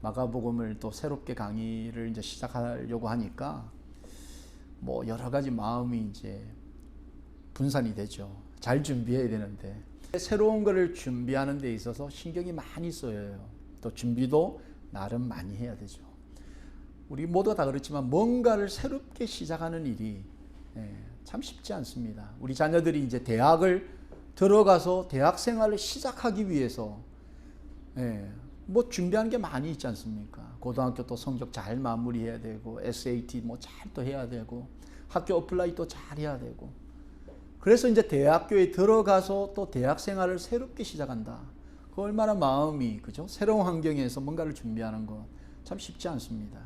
마가복음을 또 새롭게 강의를 이제 시작하려고 하니까 뭐 여러 가지 마음이 이제 분산이 되죠. 잘 준비해야 되는데 새로운 거를 준비하는 데 있어서 신경이 많이 써요. 또 준비도 나름 많이 해야 되죠. 우리 모두가 다 그렇지만 뭔가를 새롭게 시작하는 일이 참 쉽지 않습니다. 우리 자녀들이 이제 대학을 들어가서 대학 생활을 시작하기 위해서 뭐 준비하는 게 많이 있지 않습니까? 고등학교 또 성적 잘 마무리해야 되고 SAT 뭐 잘 또 해야 되고 학교 어플라이 또 잘 해야 되고 그래서 이제 대학교에 들어가서 또 대학 생활을 새롭게 시작한다. 그 얼마나 마음이 그죠? 새로운 환경에서 뭔가를 준비하는 건 참 쉽지 않습니다.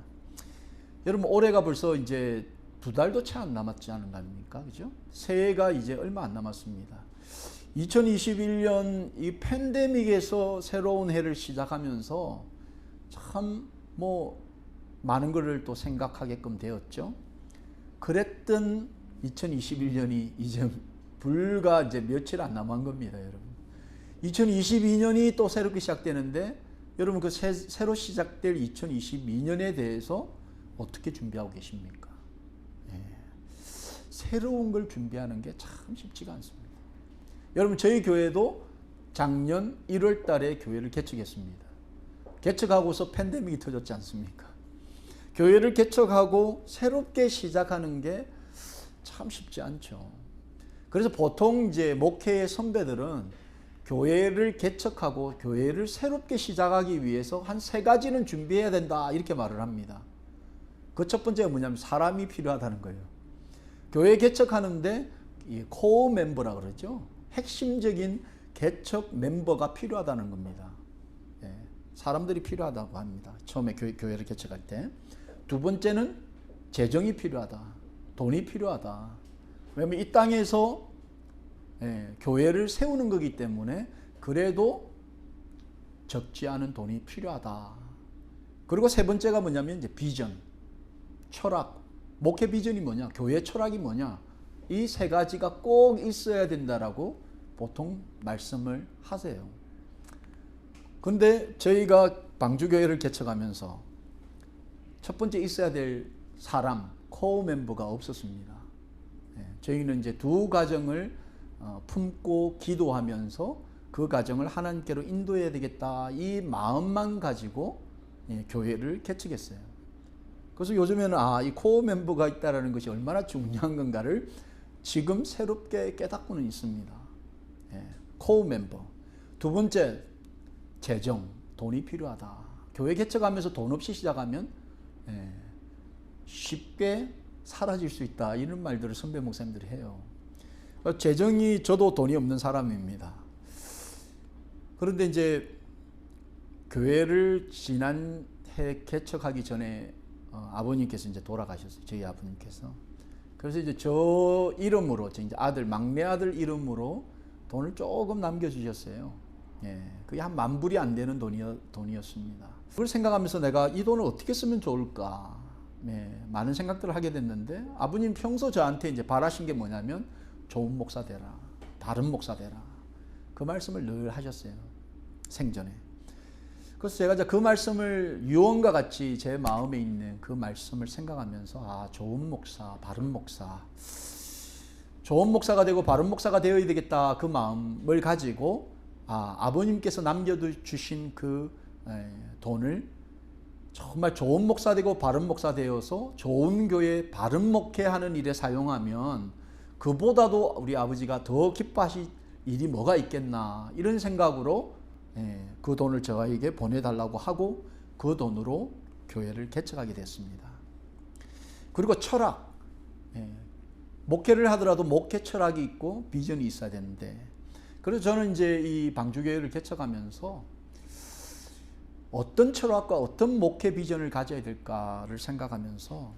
여러분 올해가 벌써 이제 2달도 채 안 남았지 않은 거 아닙니까? 그죠? 새해가 이제 얼마 안 남았습니다. 2021년 이 팬데믹에서 새로운 해를 시작하면서 참 뭐 많은 것을 또 생각하게끔 되었죠. 그랬던 2021년이 이제 불과 이제 며칠 안 남은 겁니다, 여러분. 2022년이 또 새롭게 시작되는데 여러분 그 새로 시작될 2022년에 대해서 어떻게 준비하고 계십니까? 새로운 걸 준비하는 게 참 쉽지가 않습니다. 여러분 저희 교회도 작년 1월 달에 교회를 개척했습니다. 개척하고서 팬데믹이 터졌지 않습니까? 교회를 개척하고 새롭게 시작하는 게 참 쉽지 않죠. 그래서 보통 이제 목회의 선배들은 교회를 개척하고 교회를 새롭게 시작하기 위해서 한 3가지는 준비해야 된다 이렇게 말을 합니다. 그 첫 번째가 뭐냐면 사람이 필요하다는 거예요. 교회 개척하는데 이 코어 멤버라 그러죠. 핵심적인 개척 멤버가 필요하다는 겁니다. 사람들이 필요하다고 합니다. 처음에 교회를 개척할 때. 두 번째는 재정이 필요하다. 돈이 필요하다. 왜냐하면 이 땅에서 교회를 세우는 거기 때문에 그래도 적지 않은 돈이 필요하다. 그리고 세 번째가 뭐냐면 이제 비전, 철학, 목회 비전이 뭐냐, 교회 철학이 뭐냐, 이 3가지가 꼭 있어야 된다라고 보통 말씀을 하세요. 근데 저희가 방주교회를 개척하면서 첫 번째 있어야 될 사람, 코어 멤버가 없었습니다. 저희는 이제 2가정을 품고 기도하면서 그 가정을 하나님께로 인도해야 되겠다 이 마음만 가지고 교회를 개척했어요. 그래서 요즘에는 이 코어 멤버가 있다는 것이 얼마나 중요한 건가를 지금 새롭게 깨닫고는 있습니다. 코어 멤버. 두 번째, 재정, 돈이 필요하다. 교회 개척하면서 돈 없이 시작하면 쉽게 사라질 수 있다. 이런 말들을 선배 목사님들이 해요. 재정이 저도 돈이 없는 사람입니다. 그런데 이제 교회를 지난해 개척하기 전에 아버님께서 이제 돌아가셨어요. 저희 아버님께서. 그래서 이제 저 이름으로, 이제 아들, 막내 아들 이름으로 돈을 조금 남겨주셨어요. 그게 한 10,000불이 안 되는 돈이었습니다. 그걸 생각하면서 내가 이 돈을 어떻게 쓰면 좋을까? 많은 생각들을 하게 됐는데 아버님 평소 저한테 이제 바라신 게 뭐냐면 좋은 목사 되라, 바른 목사 되라. 그 말씀을 늘 하셨어요. 생전에. 그래서 제가 이제 그 말씀을 유언과 같이 제 마음에 있는 그 말씀을 생각하면서 좋은 목사, 바른 목사, 좋은 목사가 되고 바른 목사가 되어야 되겠다 그 마음을 가지고 아버님께서 남겨주신 그 돈을 정말 좋은 목사 되고 바른 목사 되어서 좋은 교회 바른 목회하는 일에 사용하면 그보다도 우리 아버지가 더 기뻐하실 일이 뭐가 있겠나 이런 생각으로 그 돈을 저에게 보내달라고 하고 그 돈으로 교회를 개척하게 됐습니다. 그리고 철학, 목회를 하더라도 목회 철학이 있고 비전이 있어야 되는데 그래서 저는 이제 이 방주교회를 개척하면서 어떤 철학과 어떤 목회 비전을 가져야 될까를 생각하면서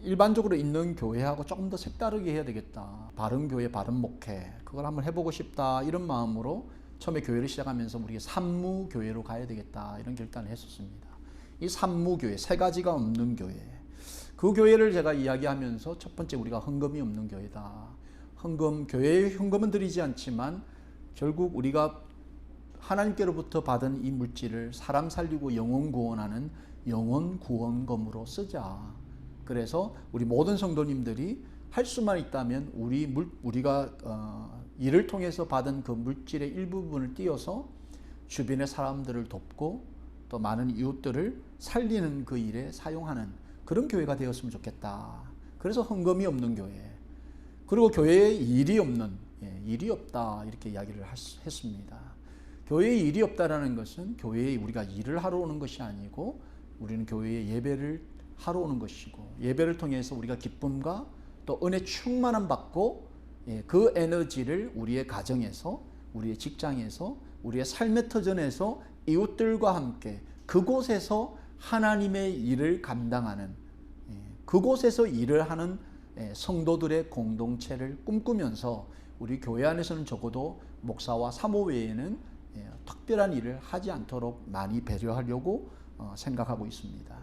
일반적으로 있는 교회하고 조금 더 색다르게 해야 되겠다. 바른 교회, 바른 목회 그걸 한번 해보고 싶다 이런 마음으로 처음에 교회를 시작하면서 우리가 산무교회로 가야 되겠다 이런 결단을 했었습니다. 이 산무교회, 3가지가 없는 교회 그 교회를 제가 이야기하면서 첫 번째 우리가 헌금이 없는 교회다. 교회에 헌금은 드리지 않지만 결국 우리가 하나님께로부터 받은 이 물질을 사람 살리고 영혼 구원하는 영혼 구원금으로 쓰자. 그래서 우리 모든 성도님들이 할 수만 있다면 우리가 일을 통해서 받은 그 물질의 일부분을 띄어서 주변의 사람들을 돕고 또 많은 이웃들을 살리는 그 일에 사용하는 그런 교회가 되었으면 좋겠다. 그래서 헌금이 없는 교회, 그리고 교회에 일이 없다 이렇게 이야기를 했습니다. 교회에 일이 없다라는 것은 교회에 우리가 일을 하러 오는 것이 아니고 우리는 교회에 예배를 하러 오는 것이고, 예배를 통해서 우리가 기쁨과 또 은혜 충만함 받고 그 에너지를 우리의 가정에서, 우리의 직장에서, 우리의 삶의 터전에서 이웃들과 함께 그곳에서 하나님의 일을 감당하는, 그곳에서 일을 하는 성도들의 공동체를 꿈꾸면서 우리 교회 안에서는 적어도 목사와 사모 외에는 특별한 일을 하지 않도록 많이 배려하려고 생각하고 있습니다.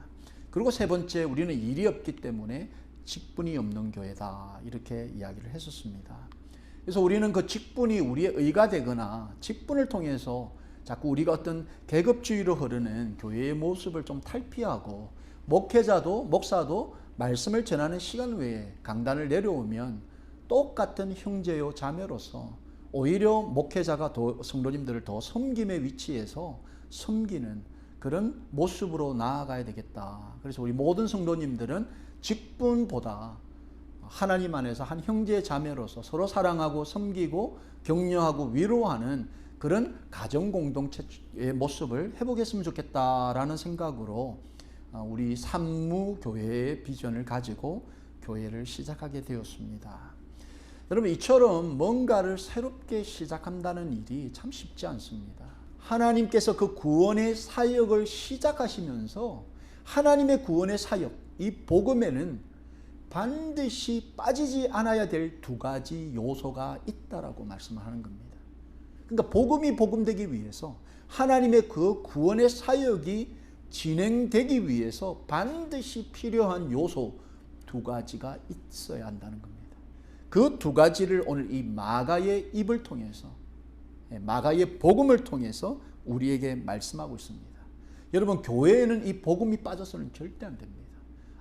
그리고 세 번째, 우리는 일이 없기 때문에 직분이 없는 교회다 이렇게 이야기를 했었습니다. 그래서 우리는 그 직분이 우리의 의가 되거나 직분을 통해서 자꾸 우리가 어떤 계급주의로 흐르는 교회의 모습을 좀 탈피하고, 목사도 말씀을 전하는 시간 외에 강단을 내려오면 똑같은 형제요 자매로서 오히려 목회자가 성도님들을 더 섬김의 위치에서 섬기는 그런 모습으로 나아가야 되겠다. 그래서 우리 모든 성도님들은 직분보다 하나님 안에서 한 형제 자매로서 서로 사랑하고 섬기고 격려하고 위로하는 그런 가정 공동체의 모습을 해보겠으면 좋겠다라는 생각으로 우리 산무교회의 비전을 가지고 교회를 시작하게 되었습니다. 여러분, 이처럼 뭔가를 새롭게 시작한다는 일이 참 쉽지 않습니다. 하나님께서 그 구원의 사역을 시작하시면서 하나님의 구원의 사역, 이 복음에는 반드시 빠지지 않아야 될 두 가지 요소가 있다라고 말씀을 하는 겁니다. 그러니까 복음이 복음되기 위해서, 하나님의 그 구원의 사역이 진행되기 위해서 반드시 필요한 요소 두 가지가 있어야 한다는 겁니다. 그 두 가지를 오늘 이 마가의 입을 통해서, 마가의 복음을 통해서 우리에게 말씀하고 있습니다. 여러분, 교회에는 이 복음이 빠져서는 절대 안 됩니다.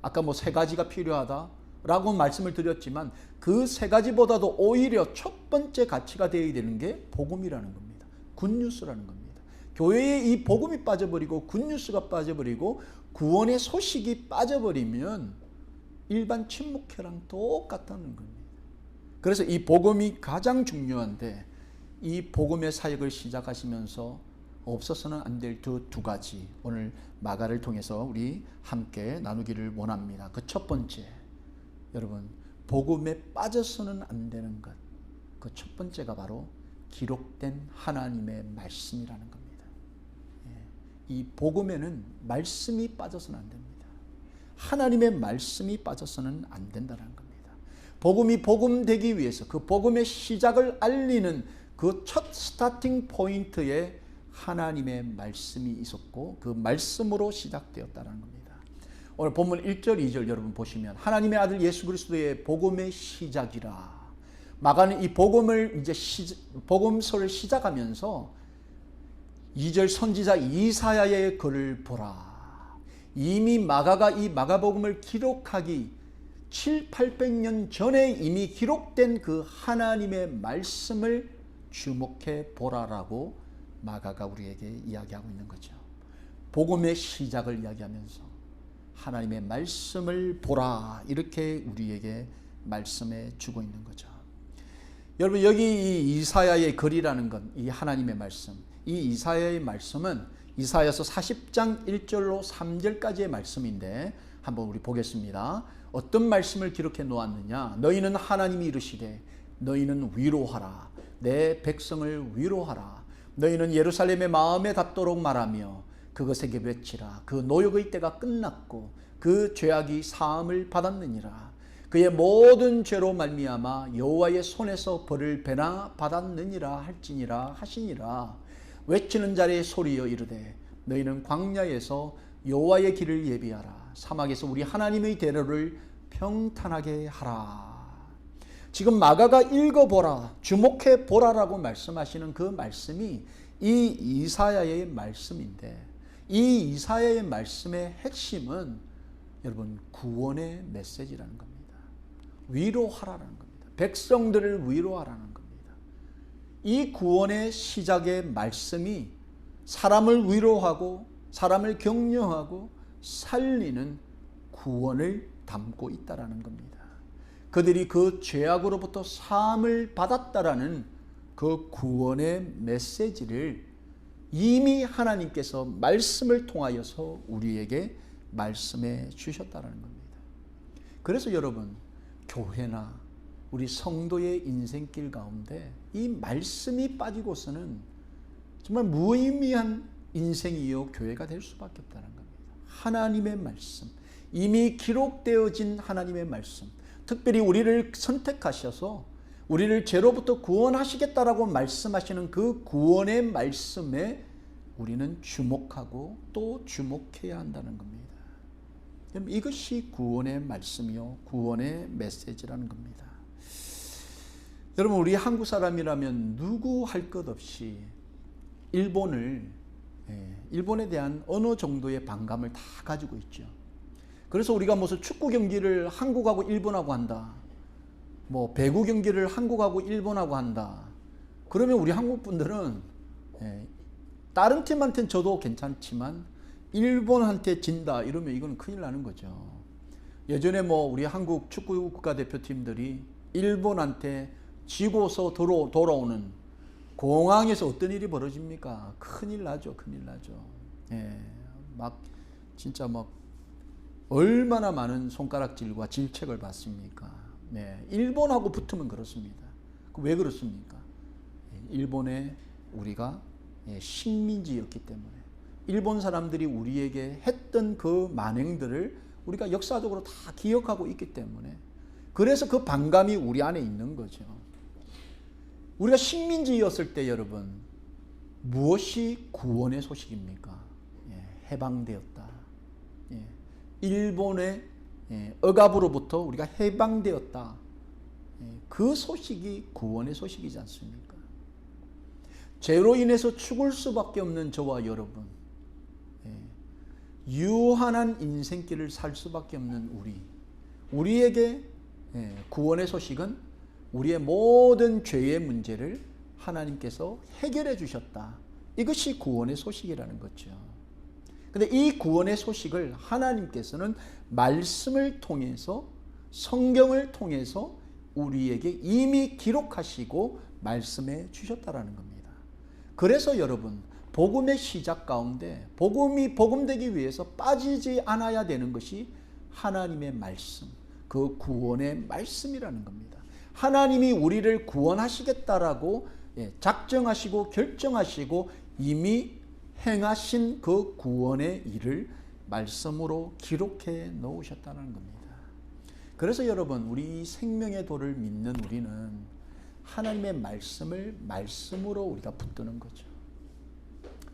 아까 세 가지가 필요하다라고 말씀을 드렸지만 그 세 가지보다도 오히려 첫 번째 가치가 되어야 되는 게 복음이라는 겁니다. 굿뉴스라는 겁니다. 교회에 이 복음이 빠져버리고 굿뉴스가 빠져버리고 구원의 소식이 빠져버리면 일반 침묵회랑 똑같다는 겁니다. 그래서 이 복음이 가장 중요한데, 이 복음의 사역을 시작하시면서 없어서는 안 될 두 가지, 오늘 마가를 통해서 우리 함께 나누기를 원합니다. 그 첫 번째, 여러분, 복음에 빠져서는 안 되는 것, 그 첫 번째가 바로 기록된 하나님의 말씀이라는 겁니다. 이 복음에는 말씀이 빠져서는 안 됩니다. 하나님의 말씀이 빠져서는 안 된다는 겁니다. 복음이 복음되기 위해서 그 복음의 시작을 알리는 그 첫 스타팅 포인트에 하나님의 말씀이 있었고 그 말씀으로 시작되었다는 겁니다. 오늘 본문 1절 2절 여러분 보시면 하나님의 아들 예수 그리스도의 복음의 시작이라. 마가는 이 복음을 복음서를 시작하면서 2절 선지자 이사야의 글을 보라. 이미 마가가 이 마가복음을 기록하기 700~800년 전에 이미 기록된 그 하나님의 말씀을 주목해 보라라고 마가가 우리에게 이야기하고 있는 거죠. 복음의 시작을 이야기하면서 하나님의 말씀을 보라, 이렇게 우리에게 말씀해 주고 있는 거죠. 여러분, 여기 이 이사야의 글이라는 건 이 하나님의 말씀, 이 이사야의 말씀은 이사야서 40장 1절로 3절까지의 말씀인데 한번 우리 보겠습니다. 어떤 말씀을 기록해 놓았느냐? 너희는 하나님이 이르시되 너희는 위로하라. 내 백성을 위로하라. 너희는 예루살렘의 마음에 닿도록 말하며 그것에게 외치라. 그 노역의 때가 끝났고 그 죄악이 사함을 받았느니라. 그의 모든 죄로 말미암아 여호와의 손에서 벌을 배나 받았느니라 할지니라 하시니라. 외치는 자의 소리여 이르되 너희는 광야에서 여호와의 길을 예비하라. 사막에서 우리 하나님의 대로를 평탄하게 하라. 지금 마가가 읽어보라, 주목해 보라라고 말씀하시는 그 말씀이 이 이사야의 말씀인데, 이 이사야의 말씀의 핵심은 여러분 구원의 메시지라는 겁니다. 위로하라는 겁니다. 백성들을 위로하라는 겁니다. 이 구원의 시작의 말씀이 사람을 위로하고 사람을 격려하고 살리는 구원을 담고 있다라는 겁니다. 그들이 그 죄악으로부터 사함을 받았다라는 그 구원의 메시지를 이미 하나님께서 말씀을 통하여서 우리에게 말씀해 주셨다는 겁니다. 그래서 여러분, 교회나 우리 성도의 인생길 가운데 이 말씀이 빠지고서는 정말 무의미한 인생이요 교회가 될 수밖에 없다는 겁니다. 하나님의 말씀, 이미 기록되어진 하나님의 말씀, 특별히 우리를 선택하셔서 우리를 죄로부터 구원하시겠다라고 말씀하시는 그 구원의 말씀에 우리는 주목하고 또 주목해야 한다는 겁니다. 이것이 구원의 말씀이요 구원의 메시지라는 겁니다. 여러분, 우리 한국 사람이라면 누구 할 것 없이 일본에 대한 어느 정도의 반감을 다 가지고 있죠. 그래서 우리가 무슨 축구 경기를 한국하고 일본하고 한다, 뭐 배구 경기를 한국하고 일본하고 한다, 그러면 우리 한국 분들은 다른 팀한테는 져도 괜찮지만 일본한테 진다 이러면 이건 큰일 나는 거죠. 예전에 뭐 우리 한국 축구 국가대표팀들이 일본한테 지고서 돌아오는 공항에서 어떤 일이 벌어집니까? 큰일 나죠, 큰일 나죠. 막 진짜 막 얼마나 많은 손가락질과 질책을 받습니까? 일본하고 붙으면 그렇습니다. 왜 그렇습니까? 일본에 우리가 식민지였기 때문에 일본 사람들이 우리에게 했던 그 만행들을 우리가 역사적으로 다 기억하고 있기 때문에, 그래서 그 반감이 우리 안에 있는 거죠. 우리가 식민지였을 때 여러분, 무엇이 구원의 소식입니까? 해방되었다. 일본의 억압으로부터 우리가 해방되었다. 그 소식이 구원의 소식이지 않습니까? 죄로 인해서 죽을 수밖에 없는 저와 여러분, 유한한 인생길을 살 수밖에 없는 우리에게 구원의 소식은 우리의 모든 죄의 문제를 하나님께서 해결해 주셨다. 이것이 구원의 소식이라는 거죠. 근데 이 구원의 소식을 하나님께서는 말씀을 통해서, 성경을 통해서 우리에게 이미 기록하시고 말씀해 주셨다라는 겁니다. 그래서 여러분, 복음의 시작 가운데 복음이 복음되기 위해서 빠지지 않아야 되는 것이 하나님의 말씀, 그 구원의 말씀이라는 겁니다. 하나님이 우리를 구원하시겠다라고 작정하시고 결정하시고 이미 행하신 그 구원의 일을 말씀으로 기록해 놓으셨다는 겁니다. 그래서 여러분, 우리 생명의 도를 믿는 우리는 하나님의 말씀을 말씀으로 우리가 붙드는 거죠.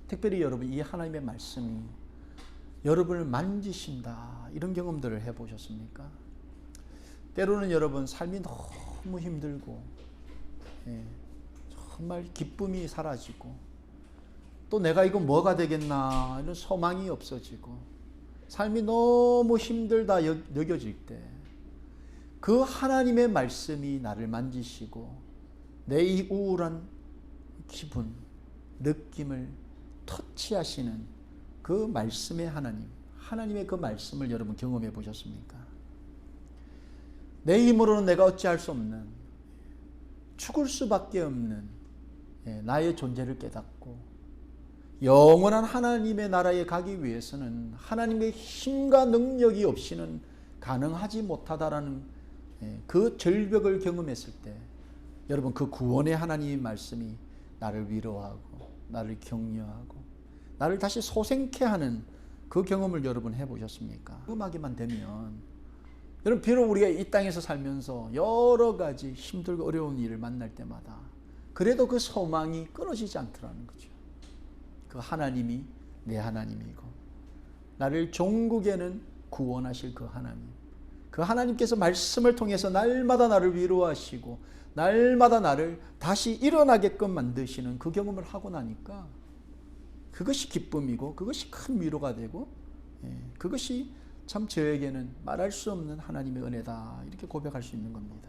특별히 여러분, 이 하나님의 말씀이 여러분을 만지신다, 이런 경험들을 해보셨습니까? 때로는 여러분, 삶이 너무 힘들고 정말 기쁨이 사라지고 또 내가 이거 뭐가 되겠나 이런 소망이 없어지고 삶이 너무 힘들다 여겨질 때 그 하나님의 말씀이 나를 만지시고 내 이 우울한 기분, 느낌을 터치하시는 그 말씀의 하나님의 그 말씀을 여러분 경험해 보셨습니까? 내 힘으로는 내가 어찌할 수 없는, 죽을 수밖에 없는 나의 존재를 깨닫고 영원한 하나님의 나라에 가기 위해서는 하나님의 힘과 능력이 없이는 가능하지 못하다라는 그 절벽을 경험했을 때 여러분, 그 구원의 하나님의 말씀이 나를 위로하고 나를 격려하고 나를 다시 소생케 하는 그 경험을 여러분 해보셨습니까? 음악이만 되면 여러분, 비록 우리가 이 땅에서 살면서 여러 가지 힘들고 어려운 일을 만날 때마다 그래도 그 소망이 끊어지지 않더라는 거죠. 그 하나님이 내 하나님이고 나를 종국에는 구원하실 그 하나님, 그 하나님께서 말씀을 통해서 날마다 나를 위로하시고 날마다 나를 다시 일어나게끔 만드시는 그 경험을 하고 나니까 그것이 기쁨이고 그것이 큰 위로가 되고 그것이 참 저에게는 말할 수 없는 하나님의 은혜다 이렇게 고백할 수 있는 겁니다.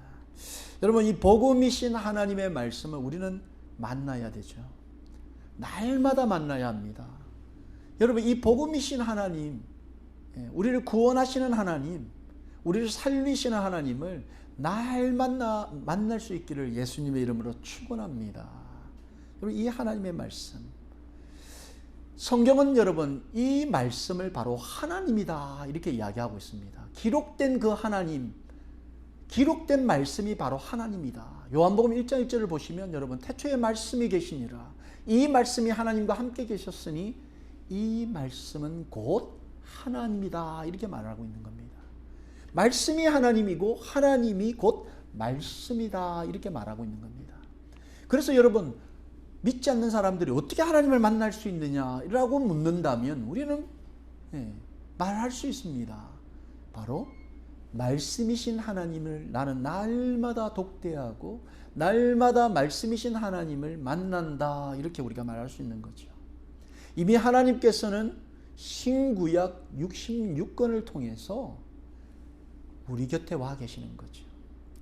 여러분, 이 복음이신 하나님의 말씀을 우리는 만나야 되죠. 날마다 만나야 합니다. 여러분, 이 복음이신 하나님, 우리를 구원하시는 하나님, 우리를 살리시는 하나님을 날마다 만날 수 있기를 예수님의 이름으로 축원합니다. 여러분, 이 하나님의 말씀, 성경은 여러분 이 말씀을 바로 하나님이다 이렇게 이야기하고 있습니다. 기록된 그 하나님, 기록된 말씀이 바로 하나님이다. 요한복음 1장 1절을 보시면 여러분, 태초에 말씀이 계시니라. 이 말씀이 하나님과 함께 계셨으니 이 말씀은 곧 하나님이다 이렇게 말하고 있는 겁니다. 말씀이 하나님이고 하나님이 곧 말씀이다 이렇게 말하고 있는 겁니다. 그래서 여러분, 믿지 않는 사람들이 어떻게 하나님을 만날 수 있느냐라고 묻는다면 우리는 말할 수 있습니다. 바로 말씀이신 하나님을 나는 날마다 독대하고 날마다 말씀이신 하나님을 만난다 이렇게 우리가 말할 수 있는 거죠. 이미 하나님께서는 신구약 66권을 통해서 우리 곁에 와 계시는 거죠.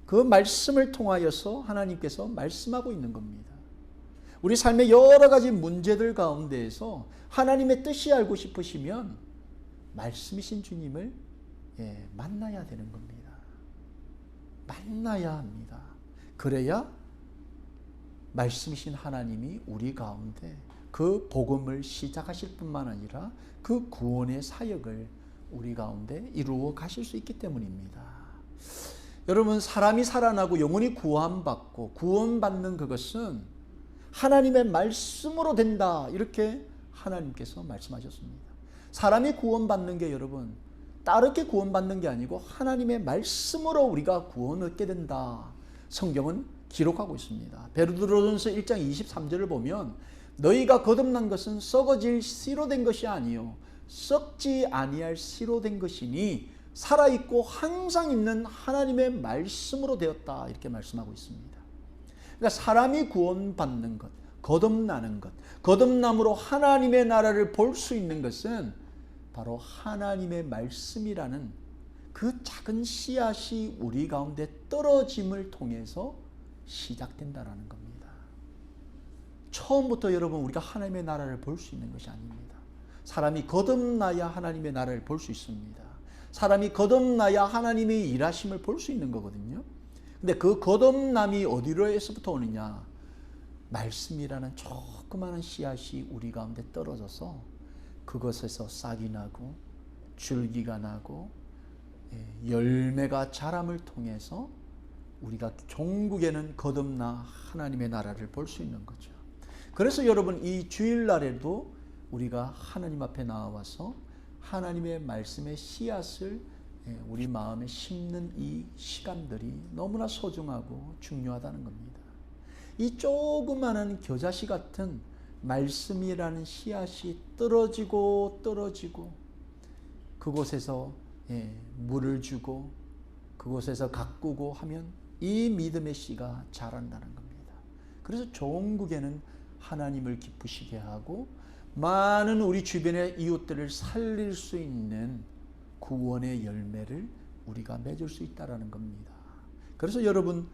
그 말씀을 통하여서 하나님께서 말씀하고 있는 겁니다. 우리 삶의 여러 가지 문제들 가운데에서 하나님의 뜻이 알고 싶으시면 말씀이신 주님을 만나야 되는 겁니다. 만나야 합니다. 그래야 말씀이신 하나님이 우리 가운데 그 복음을 시작하실 뿐만 아니라 그 구원의 사역을 우리 가운데 이루어 가실 수 있기 때문입니다. 여러분, 사람이 살아나고 영혼이 구원받고 구원받는 그것은 하나님의 말씀으로 된다 이렇게 하나님께서 말씀하셨습니다. 사람이 구원받는 게 여러분 다르게 구원받는 게 아니고 하나님의 말씀으로 우리가 구원 얻게 된다 성경은 기록하고 있습니다. 베드로전서 1장 23절을 보면 너희가 거듭난 것은 썩어질 씨로 된 것이 아니요 썩지 아니할 씨로 된 것이니 살아있고 항상 있는 하나님의 말씀으로 되었다 이렇게 말씀하고 있습니다. 그러니까 사람이 구원받는 것, 거듭나는 것, 거듭남으로 하나님의 나라를 볼 수 있는 것은 바로 하나님의 말씀이라는 그 작은 씨앗이 우리 가운데 떨어짐을 통해서 시작된다라는 겁니다. 처음부터 여러분 우리가 하나님의 나라를 볼 수 있는 것이 아닙니다. 사람이 거듭나야 하나님의 나라를 볼 수 있습니다. 사람이 거듭나야 하나님의 일하심을 볼 수 있는 거거든요. 근데 그 거듭남이 어디로에서부터 오느냐? 말씀이라는 조그마한 씨앗이 우리 가운데 떨어져서 그것에서 싹이 나고 줄기가 나고 열매가 자람을 통해서 우리가 종국에는 거듭나 하나님의 나라를 볼 수 있는 거죠. 그래서 여러분 이 주일날에도 우리가 하나님 앞에 나와서 하나님의 말씀의 씨앗을 우리 마음에 심는 이 시간들이 너무나 소중하고 중요하다는 겁니다. 이 조그마한 겨자씨 같은 말씀이라는 씨앗이 떨어지고 그곳에서 물을 주고 그곳에서 가꾸고 하면 이 믿음의 씨가 자란다는 겁니다. 그래서 종국에는 하나님을 기쁘시게 하고 많은 우리 주변의 이웃들을 살릴 수 있는 구원의 열매를 우리가 맺을 수 있다는 겁니다. 그래서 여러분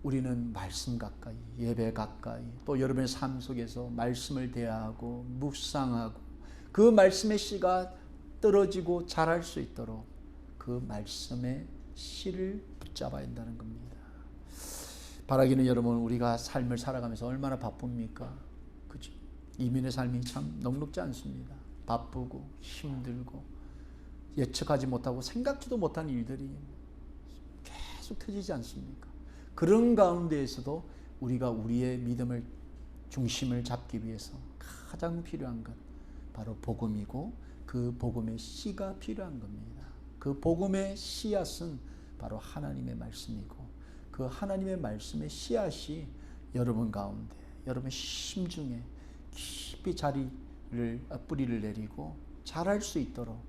우리는 말씀 가까이, 예배 가까이, 또 여러분의 삶 속에서 말씀을 대하고 묵상하고 그 말씀의 씨가 떨어지고 자랄 수 있도록 그 말씀의 씨를 붙잡아야 한다는 겁니다. 바라기는 여러분 우리가 삶을 살아가면서 얼마나 바쁩니까? 그죠? 이민의 삶이 참 넉넉지 않습니다. 바쁘고 힘들고 예측하지 못하고 생각지도 못한 일들이 계속 터지지 않습니까? 그런 가운데에서도 우리가 우리의 믿음을 중심을 잡기 위해서 가장 필요한 것 바로 복음이고 그 복음의 씨가 필요한 겁니다. 그 복음의 씨앗은 바로 하나님의 말씀이고 그 하나님의 말씀의 씨앗이 여러분 가운데 여러분 심중에 깊이 뿌리를 내리고 자랄 수 있도록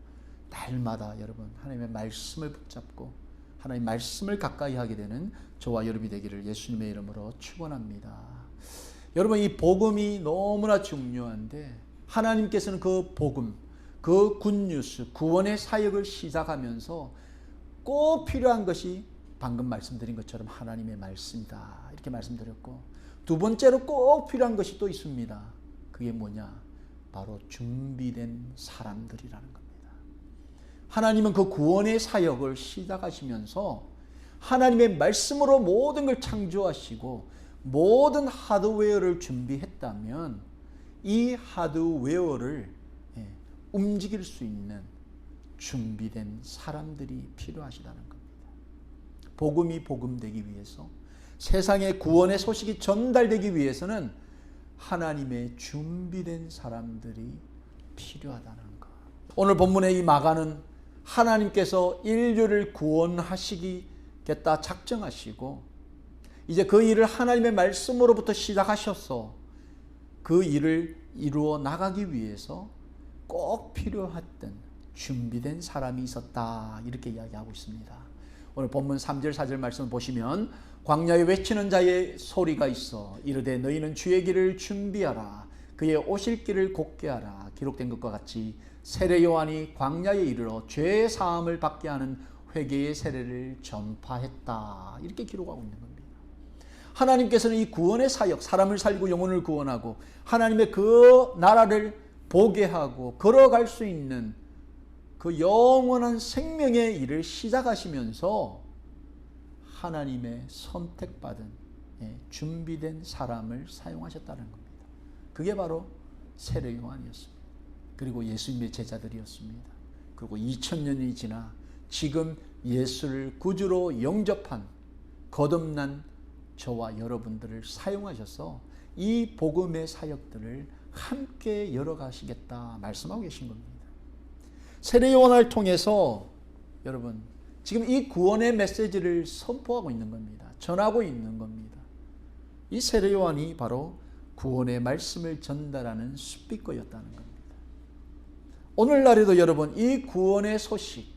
날마다 여러분 하나님의 말씀을 붙잡고 하나님의 말씀을 가까이 하게 되는 저와 여러분이 되기를 예수님의 이름으로 축원합니다. 여러분, 이 복음이 너무나 중요한데 하나님께서는 그 복음, 그 굿뉴스, 구원의 사역을 시작하면서 꼭 필요한 것이 방금 말씀드린 것처럼 하나님의 말씀이다, 이렇게 말씀드렸고, 두 번째로 꼭 필요한 것이 또 있습니다. 그게 뭐냐? 바로 준비된 사람들이라는 겁니다. 하나님은 그 구원의 사역을 시작하시면서 하나님의 말씀으로 모든 걸 창조하시고 모든 하드웨어를 준비했다면 이 하드웨어를 움직일 수 있는 준비된 사람들이 필요하시다는 겁니다. 복음이 복음되기 위해서, 세상에 구원의 소식이 전달되기 위해서는 하나님의 준비된 사람들이 필요하다는 것. 오늘 본문의 이 마가는 하나님께서 인류를 구원하시겠다 작정하시고 이제 그 일을 하나님의 말씀으로부터 시작하셔서 그 일을 이루어 나가기 위해서 꼭 필요했던 준비된 사람이 있었다, 이렇게 이야기하고 있습니다. 오늘 본문 3절 4절 말씀을 보시면 광야에 외치는 자의 소리가 있어 이르되 너희는 주의 길을 준비하라, 그의 오실 길을 곧게 하라. 기록된 것과 같이 세례 요한이 광야에 이르러 죄 사함을 받게 하는 회개의 세례를 전파했다, 이렇게 기록하고 있는 겁니다. 하나님께서는 이 구원의 사역, 사람을 살리고 영혼을 구원하고 하나님의 그 나라를 보게 하고 걸어갈 수 있는 그 영원한 생명의 일을 시작하시면서 하나님의 선택받은 준비된 사람을 사용하셨다는 겁니다. 그게 바로 세례 요한이었습니다. 그리고 예수님의 제자들이었습니다. 그리고 2000년이 지나 지금 예수를 구주로 영접한 거듭난 저와 여러분들을 사용하셔서 이 복음의 사역들을 함께 열어가시겠다 말씀하고 계신 겁니다. 세례 요한을 통해서 여러분 지금 이 구원의 메시지를 선포하고 있는 겁니다. 전하고 있는 겁니다. 이 세례 요한이 바로 구원의 말씀을 전달하는 스피커였다는 겁니다. 오늘날에도 여러분 이 구원의 소식,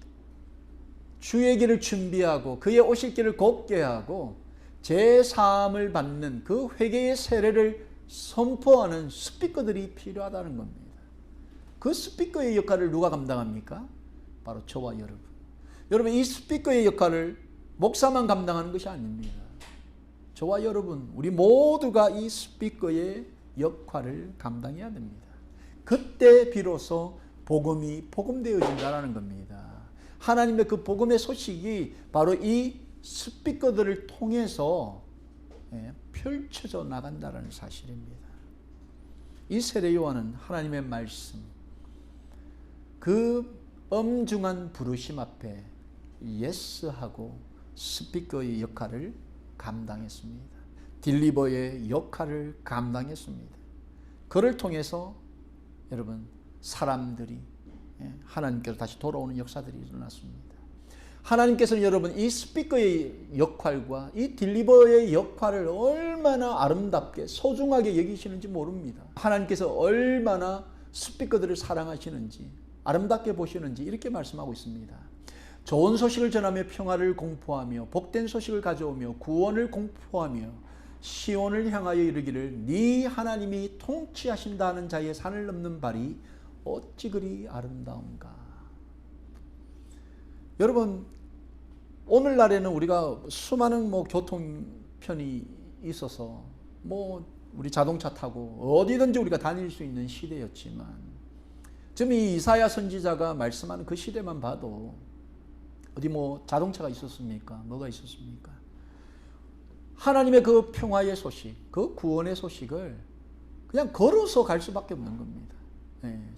주의 길을 준비하고 그의 오실 길을 곧게 하고 제사함을 받는 그 회개의 세례를 선포하는 스피커들이 필요하다는 겁니다. 그 스피커의 역할을 누가 감당합니까? 바로 저와 여러분. 여러분, 이 스피커의 역할을 목사만 감당하는 것이 아닙니다. 저와 여러분, 우리 모두가 이 스피커의 역할을 감당해야 됩니다. 그때 비로소 복음이 복음되어진다는 겁니다. 하나님의 그 복음의 소식이 바로 이 스피커들을 통해서 펼쳐져 나간다는 사실입니다. 이 세례 요한은 하나님의 말씀, 그 엄중한 부르심 앞에 예스하고 스피커의 역할을 감당했습니다. 딜리버의 역할을 감당했습니다. 그를 통해서 여러분 사람들이 하나님께로 다시 돌아오는 역사들이 일어났습니다. 하나님께서는 여러분 이 스피커의 역할과 이 딜리버의 역할을 얼마나 아름답게 소중하게 여기시는지 모릅니다. 하나님께서 얼마나 스피커들을 사랑하시는지 아름답게 보시는지 이렇게 말씀하고 있습니다. 좋은 소식을 전하며 평화를 공포하며 복된 소식을 가져오며 구원을 공포하며 시온을 향하여 이르기를 네 하나님이 통치하신다는 자의 산을 넘는 발이 어찌 그리 아름다운가. 여러분, 오늘날에는 우리가 수많은 교통편이 있어서 우리 자동차 타고 어디든지 우리가 다닐 수 있는 시대였지만 지금 이 이사야 선지자가 말씀하는 그 시대만 봐도 어디 자동차가 있었습니까? 뭐가 있었습니까? 하나님의 그 평화의 소식, 그 구원의 소식을 그냥 걸어서 갈 수밖에 없는 겁니다.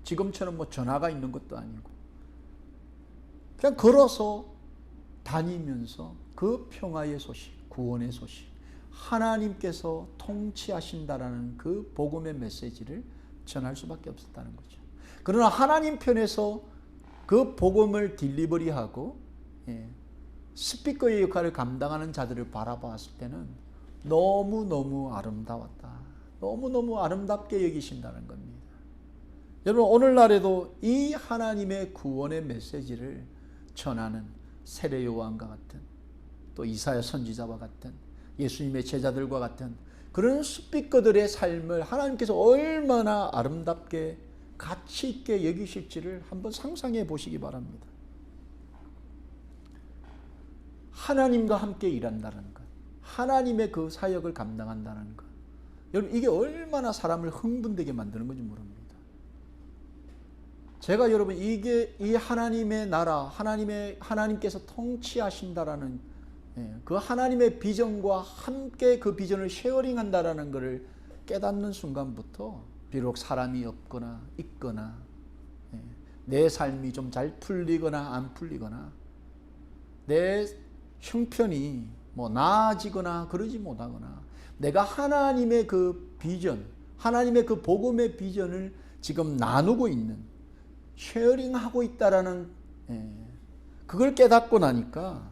지금처럼 전화가 있는 것도 아니고 그냥 걸어서 다니면서 그 평화의 소식, 구원의 소식, 하나님께서 통치하신다라는 그 복음의 메시지를 전할 수밖에 없었다는 거죠. 그러나 하나님 편에서 그 복음을 딜리버리하고 스피커의 역할을 감당하는 자들을 바라봤을 때는 너무너무 아름다웠다. 너무너무 아름답게 여기신다는 겁니다. 여러분 오늘날에도 이 하나님의 구원의 메시지를 전하는 세례 요한과 같은, 또 이사야 선지자와 같은, 예수님의 제자들과 같은 그런 스피커들의 삶을 하나님께서 얼마나 아름답게 가치 있게 여기실지를 한번 상상해 보시기 바랍니다. 하나님과 함께 일한다는 것, 하나님의 그 사역을 감당한다는 것, 여러분 이게 얼마나 사람을 흥분되게 만드는 건지 모릅니다. 제가 여러분 이게 이 하나님의 나라, 하나님께서 통치하신다라는 그 하나님의 비전과 함께 그 비전을 쉐어링한다라는 것을 깨닫는 순간부터 비록 사람이 없거나 있거나 내 삶이 좀 잘 풀리거나 안 풀리거나 내 형편이 뭐 나아지거나 그러지 못하거나 내가 하나님의 그 비전, 하나님의 그 복음의 비전을 지금 나누고 있는, 쉐어링하고 있다라는 그걸 깨닫고 나니까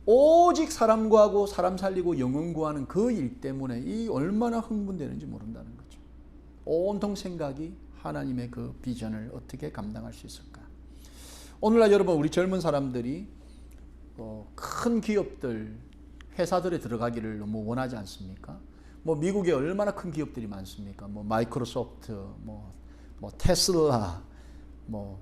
오직 사람 구하고 사람 살리고 영혼 구하는 그 일 때문에 이 얼마나 흥분되는지 모른다는 거죠. 온통 생각이 하나님의 그 비전을 어떻게 감당할 수 있을까. 오늘날 여러분 우리 젊은 사람들이 큰 기업들, 회사들에 들어가기를 너무 원하지 않습니까? 뭐 미국에 얼마나 큰 기업들이 많습니까? 뭐 마이크로소프트, 뭐 테슬라, 뭐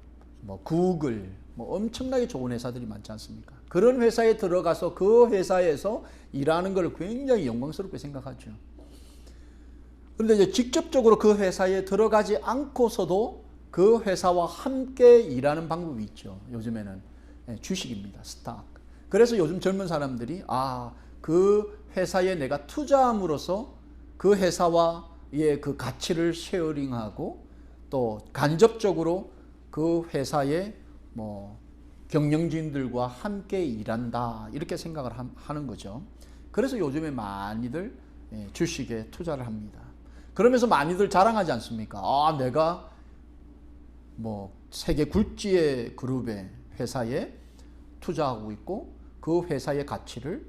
구글, 뭐 엄청나게 좋은 회사들이 많지 않습니까? 그런 회사에 들어가서 그 회사에서 일하는 걸 굉장히 영광스럽게 생각하죠. 그런데 이제 직접적으로 그 회사에 들어가지 않고서도 그 회사와 함께 일하는 방법이 있죠. 요즘에는 주식입니다. 스탁. 그래서 요즘 젊은 사람들이 그 회사에 내가 투자함으로써 그 회사와의 그 가치를 쉐어링하고 또 간접적으로 그 회사의 뭐 경영진들과 함께 일한다 이렇게 생각을 하는 거죠. 그래서 요즘에 많이들 주식에 투자를 합니다. 그러면서 많이들 자랑하지 않습니까? 내가 뭐 세계 굴지의 그룹의 회사에 투자하고 있고 그 회사의 가치를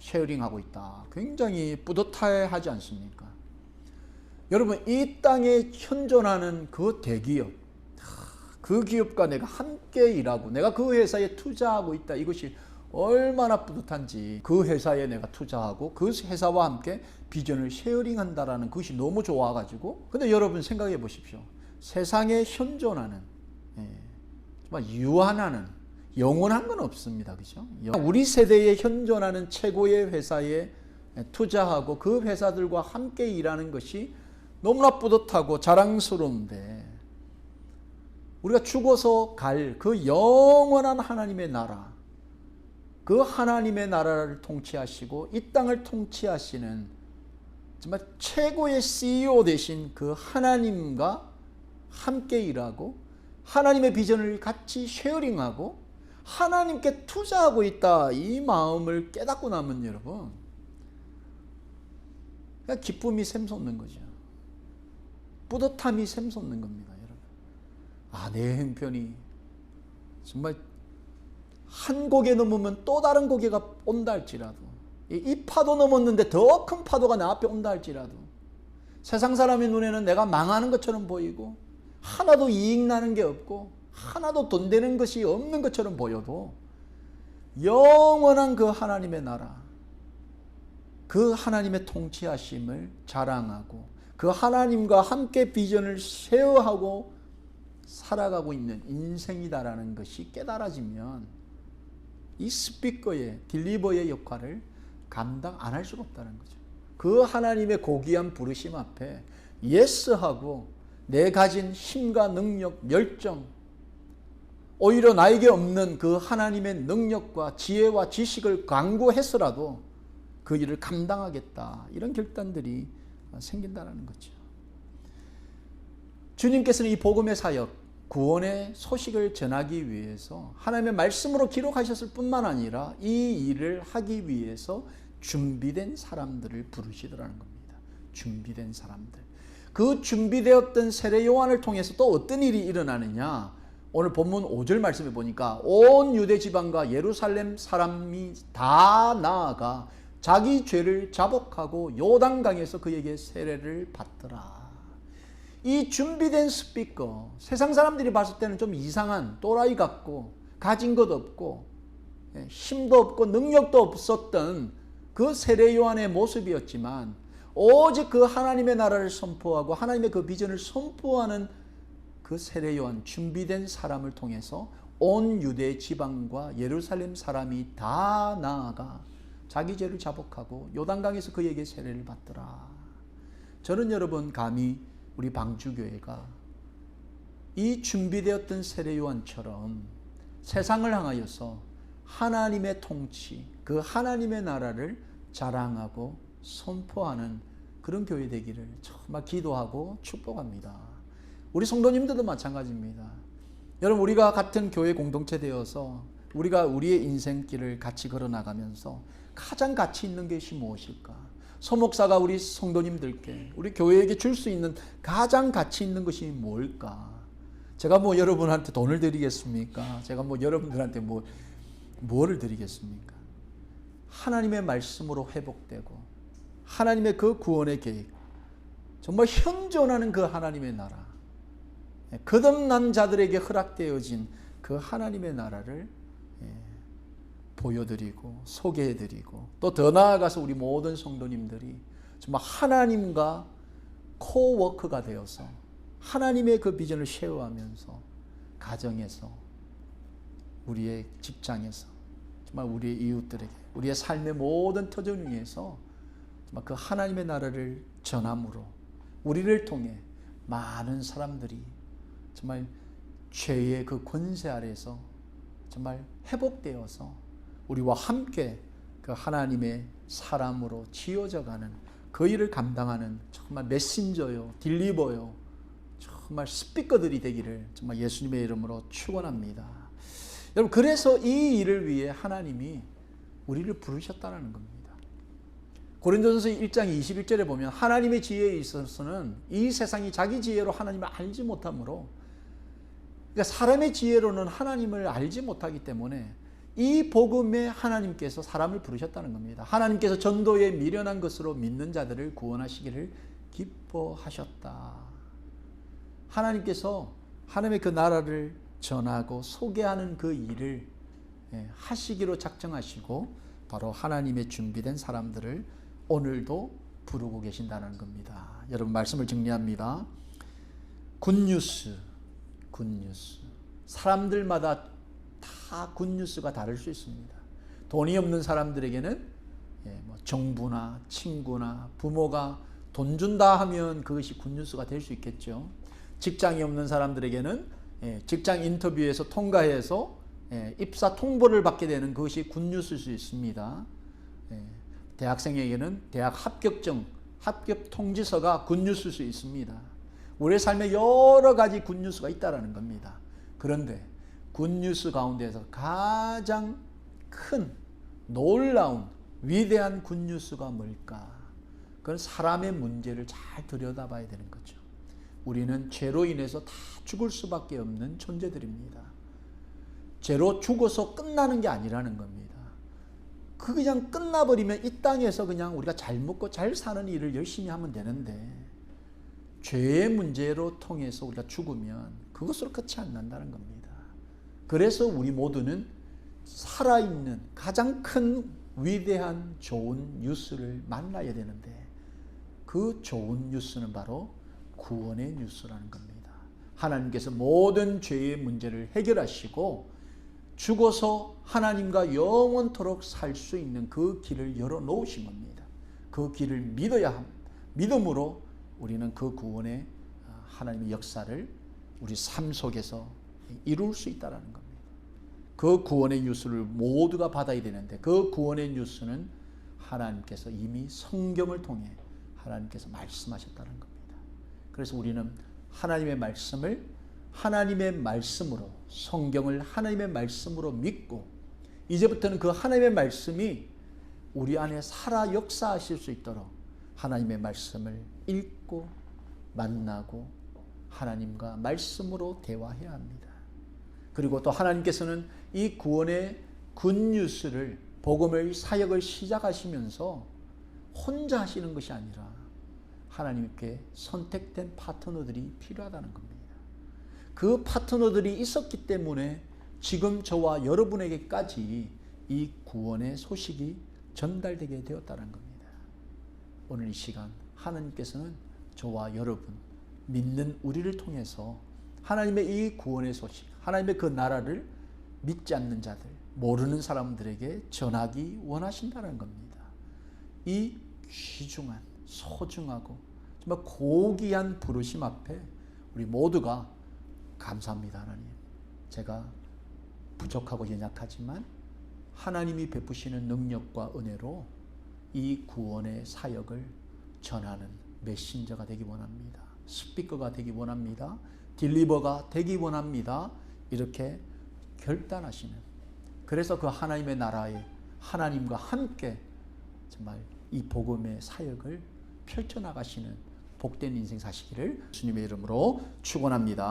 쉐어링하고 있다. 굉장히 뿌듯해하지 않습니까? 여러분 이 땅에 현존하는 그 대기업, 그 기업과 내가 함께 일하고 내가 그 회사에 투자하고 있다. 이것이 얼마나 뿌듯한지. 그 회사에 내가 투자하고 그 회사와 함께 비전을 쉐어링한다라는 것이 너무 좋아가지고. 근데 여러분 생각해 보십시오. 세상에 현존하는 정말 유한하는 영원한 건 없습니다. 그죠? 우리 세대에 현존하는 최고의 회사에 투자하고 그 회사들과 함께 일하는 것이 너무나 뿌듯하고 자랑스러운데 우리가 죽어서 갈 그 영원한 하나님의 나라, 그 하나님의 나라를 통치하시고 이 땅을 통치하시는 정말 최고의 CEO 되신 그 하나님과 함께 일하고 하나님의 비전을 같이 쉐어링하고 하나님께 투자하고 있다. 이 마음을 깨닫고 나면 여러분 그냥 기쁨이 샘솟는 거죠. 뿌듯함이 샘솟는 겁니다. 여러분. 내 형편이 정말 한 고개 넘으면 또 다른 고개가 온다 할지라도 이 파도 넘었는데 더 큰 파도가 내 앞에 온다 할지라도 세상 사람의 눈에는 내가 망하는 것처럼 보이고 하나도 이익 나는 게 없고 하나도 돈 되는 것이 없는 것처럼 보여도 영원한 그 하나님의 나라, 그 하나님의 통치하심을 자랑하고 그 하나님과 함께 비전을 쉐어하고 살아가고 있는 인생이다라는 것이 깨달아지면 이 스피커의 딜리버의 역할을 감당 안 할 수가 없다는 거죠. 그 하나님의 고귀한 부르심 앞에 예스하고 내 가진 힘과 능력, 열정, 오히려 나에게 없는 그 하나님의 능력과 지혜와 지식을 강구해서라도 그 일을 감당하겠다. 이런 결단들이 생긴다는 거죠. 주님께서는 이 복음의 사역, 구원의 소식을 전하기 위해서 하나님의 말씀으로 기록하셨을 뿐만 아니라 이 일을 하기 위해서 준비된 사람들을 부르시더라는 겁니다. 준비된 사람들. 그 준비되었던 세례 요한을 통해서 또 어떤 일이 일어나느냐? 오늘 본문 5절 말씀에 보니까 온 유대 지방과 예루살렘 사람이 다 나아가 자기 죄를 자복하고 요단강에서 그에게 세례를 받더라. 이 준비된 스피커, 세상 사람들이 봤을 때는 좀 이상한 또라이 같고 가진 것 없고 힘도 없고 능력도 없었던 그 세례 요한의 모습이었지만 오직 그 하나님의 나라를 선포하고 하나님의 그 비전을 선포하는 그 세례 요한, 준비된 사람을 통해서 온 유대 지방과 예루살렘 사람이 다 나아가 자기 죄를 자복하고 요단강에서 그에게 세례를 받더라. 저는 여러분 감히 우리 방주교회가 이 준비되었던 세례 요한처럼 세상을 향하여서 하나님의 통치, 그 하나님의 나라를 자랑하고 선포하는 그런 교회 되기를 정말 기도하고 축복합니다. 우리 성도님들도 마찬가지입니다. 여러분, 우리가 같은 교회 공동체 되어서 우리가 우리의 인생길을 같이 걸어나가면서 가장 가치 있는 것이 무엇일까? 소목사가 우리 성도님들께, 우리 교회에게 줄 수 있는 가장 가치 있는 것이 뭘까? 제가 뭐 여러분한테 돈을 드리겠습니까? 제가 뭐 여러분들한테 뭐를 드리겠습니까? 하나님의 말씀으로 회복되고 하나님의 그 구원의 계획, 정말 현존하는 그 하나님의 나라, 거듭난 자들에게 허락되어진 그 하나님의 나라를 보여드리고 소개해드리고 또 더 나아가서 우리 모든 성도님들이 정말 하나님과 코워크가 되어서 하나님의 그 비전을 쉐어하면서 가정에서, 우리의 직장에서, 정말 우리의 이웃들에게, 우리의 삶의 모든 터전 위에서 정말 그 하나님의 나라를 전함으로 우리를 통해 많은 사람들이 정말 죄의 그 권세 아래에서 정말 회복되어서 우리와 함께 그 하나님의 사람으로 지어져가는 그 일을 감당하는 정말 메신저요, 딜리버요, 정말 스피커들이 되기를 정말 예수님의 이름으로 축원합니다. 여러분, 그래서 이 일을 위해 하나님이 우리를 부르셨다는 겁니다. 고린도전서 1장 21절에 보면 하나님의 지혜에 있어서는 이 세상이 자기 지혜로 하나님을 알지 못하므로, 그러니까 사람의 지혜로는 하나님을 알지 못하기 때문에 이 복음에 하나님께서 사람을 부르셨다는 겁니다. 하나님께서 전도에 미련한 것으로 믿는 자들을 구원하시기를 기뻐하셨다. 하나님께서 하나님의 그 나라를 전하고 소개하는 그 일을 하시기로 작정하시고 바로 하나님의 준비된 사람들을 오늘도 부르고 계신다는 겁니다. 여러분, 말씀을 정리합니다. 굿뉴스. 사람들마다 다 굿뉴스가 다를 수 있습니다. 돈이 없는 사람들에게는 정부나 친구나 부모가 돈 준다 하면 그것이 굿뉴스가 될 수 있겠죠. 직장이 없는 사람들에게는 직장 인터뷰에서 통과해서 입사 통보를 받게 되는 그것이 굿뉴스일 수 있습니다. 대학생에게는 대학 합격증, 합격 통지서가 굿뉴스일 수 있습니다. 우리의 삶에 여러 가지 굿뉴스가 있다는 겁니다. 그런데 굿뉴스 가운데서 가장 큰 놀라운 위대한 굿뉴스가 뭘까? 그건 사람의 문제를 잘 들여다봐야 되는 거죠. 우리는 죄로 인해서 다 죽을 수밖에 없는 존재들입니다. 죄로 죽어서 끝나는 게 아니라는 겁니다. 그 그냥 끝나버리면 이 땅에서 그냥 우리가 잘 먹고 잘 사는 일을 열심히 하면 되는데, 죄의 문제로 통해서 우리가 죽으면 그것으로 끝이 안 난다는 겁니다. 그래서 우리 모두는 살아있는 가장 큰 위대한 좋은 뉴스를 만나야 되는데, 그 좋은 뉴스는 바로 구원의 뉴스라는 겁니다. 하나님께서 모든 죄의 문제를 해결하시고 죽어서 하나님과 영원토록 살 수 있는 그 길을 열어놓으신 겁니다. 그 길을 믿어야 합니다. 믿음으로 우리는 그 구원의 하나님의 역사를 우리 삶 속에서 이룰 수 있다는 겁니다. 그 구원의 뉴스를 모두가 받아야 되는데, 그 구원의 뉴스는 하나님께서 이미 성경을 통해 하나님께서 말씀하셨다는 겁니다. 그래서 우리는 하나님의 말씀을 하나님의 말씀으로, 성경을 하나님의 말씀으로 믿고, 이제부터는 그 하나님의 말씀이 우리 안에 살아 역사하실 수 있도록 하나님의 말씀을 읽고 만나고 하나님과 말씀으로 대화해야 합니다. 그리고 또 하나님께서는 이 구원의 굿뉴스를, 복음의 사역을 시작하시면서 혼자 하시는 것이 아니라 하나님께 선택된 파트너들이 필요하다는 겁니다. 그 파트너들이 있었기 때문에 지금 저와 여러분에게까지 이 구원의 소식이 전달되게 되었다는 겁니다. 오늘 이 시간 하나님께서는 저와 여러분, 믿는 우리를 통해서 하나님의 이 구원의 소식, 하나님의 그 나라를 믿지 않는 자들, 모르는 사람들에게 전하기 원하신다는 겁니다. 이 귀중한, 소중하고 정말 고귀한 부르심 앞에 우리 모두가 감사합니다. 하나님, 제가 부족하고 연약하지만 하나님이 베푸시는 능력과 은혜로 이 구원의 사역을 전하는 메신저가 되기 원합니다. 스피커가 되기 원합니다. 딜리버가 되기 원합니다. 이렇게 결단하시는, 그래서 그 하나님의 나라에 하나님과 함께 정말 이 복음의 사역을 펼쳐나가시는 복된 인생 사시기를 주님의 이름으로 축원합니다.